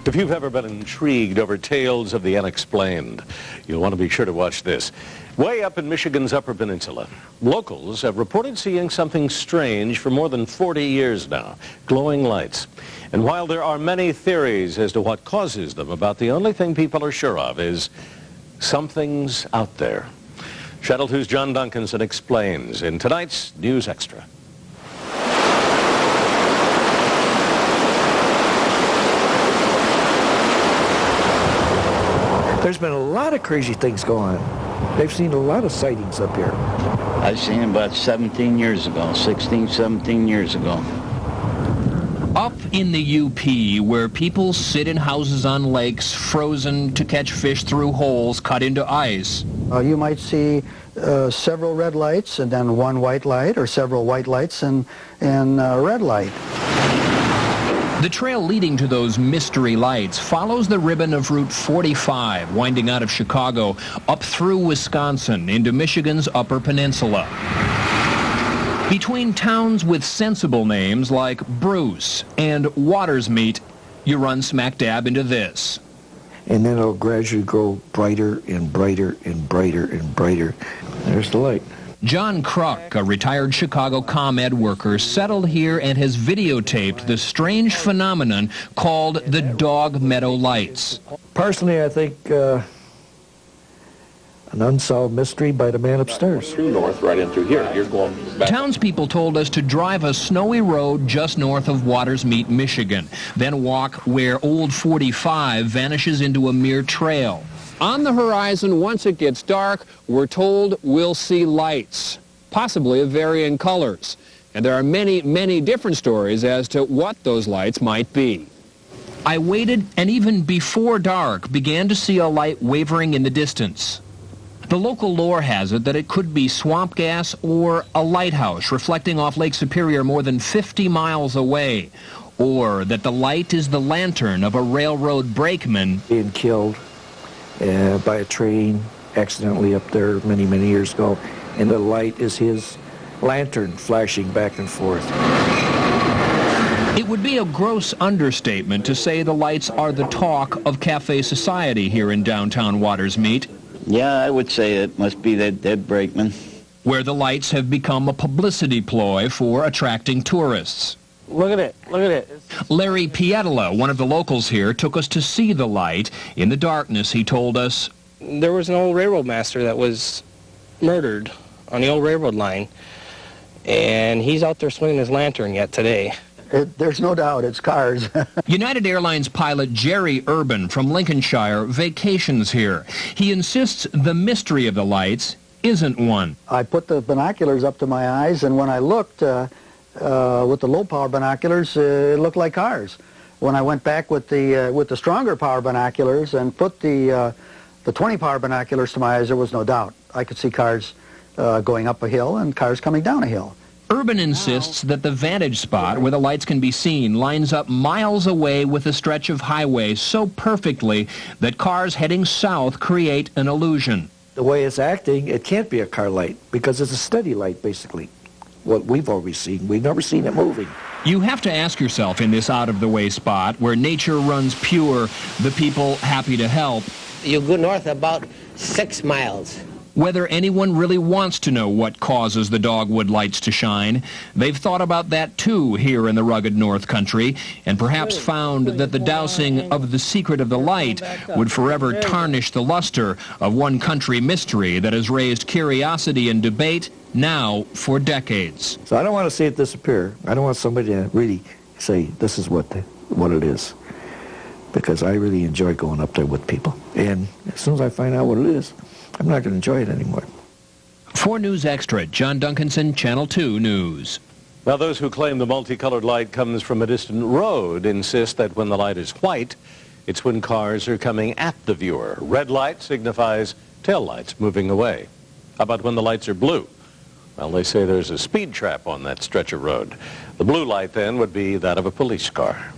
If you've ever been intrigued over tales of the unexplained, you'll want to be sure to watch this. Way up in Michigan's Upper Peninsula, locals have reported seeing something strange for more than 40 years now, glowing lights. And while there are many theories as to what causes them, about the only thing people are sure of is something's out there. Channel 2's John Duncanson explains in tonight's News Extra. There's been a lot of crazy things going on. They've seen a lot of sightings up here. I've seen it about 17 years ago, 16, 17 years ago. Up in the UP, where people sit in houses on lakes, frozen to catch fish through holes cut into ice. You might see several red lights and then one white light, or several white lights and a red light. The trail leading to those mystery lights follows the ribbon of Route 45, winding out of Chicago, up through Wisconsin, into Michigan's Upper Peninsula. Between towns with sensible names like Bruce and Watersmeet, you run smack dab into this. And then it'll gradually grow brighter and brighter and brighter and brighter. There's the light. John Kruk, a retired Chicago ComEd worker, settled here and has videotaped the strange phenomenon called the Dog Meadow Lights. Personally, I think an unsolved mystery by the man upstairs. True north, right in through here. You're going back. Townspeople told us to drive a snowy road just north of Watersmeet, Michigan, then walk where Old 45 vanishes into a mere trail. On the horizon, once it gets dark, we're told we'll see lights, possibly of varying colors. And there are many, many different stories as to what those lights might be. I waited, and even before dark, began to see a light wavering in the distance. The local lore has it that it could be swamp gas or a lighthouse reflecting off Lake Superior more than 50 miles away, or that the light is the lantern of a railroad brakeman Being killed by a train accidentally up there many, many years ago, and the light is his lantern flashing back and forth. It would be a gross understatement to say the lights are the talk of cafe society here in downtown Watersmeet. Yeah, I would say it must be that dead brakeman. Where the lights have become a publicity ploy for attracting tourists. Look at it. Look at it. Larry Pietala, one of the locals here, took us to see the light. In the darkness, he told us, There was an old railroad master that was murdered on the old railroad line, and he's out there swinging his lantern yet today. There's no doubt it's cars. United Airlines pilot Jerry Urban from Lincolnshire vacations here. He insists the mystery of the lights isn't one. I put the binoculars up to my eyes, and when I looked with the low-power binoculars, it looked like cars. When I went back with the stronger power binoculars and put the 20-power binoculars to my eyes, there was no doubt. I could see cars going up a hill and cars coming down a hill. Urban insists that the vantage spot where the lights can be seen lines up miles away with a stretch of highway so perfectly that cars heading south create an illusion. The way it's acting, it can't be a car light because it's a steady light, basically. What we've always seen. We've never seen it moving. You have to ask yourself in this out-of-the-way spot where nature runs pure, the people happy to help, You go north about 6 miles. whether anyone really wants to know what causes the dogwood lights to shine. They've thought about that too here in the rugged North Country, and perhaps found that the dousing of the secret of the light would forever tarnish the luster of one country mystery that has raised curiosity and debate now for decades. So I don't want to see it disappear. I don't want somebody to really say this is what it is, because I really enjoy going up there with people. And as soon as I find out what it is, I'm not going to enjoy it anymore. For News Extra, John Duncanson, Channel 2 News. Now, those who claim the multicolored light comes from a distant road insist that when the light is white, it's when cars are coming at the viewer. Red light signifies tail lights moving away. How about when the lights are blue? Well, they say there's a speed trap on that stretch of road. The blue light, then, would be that of a police car.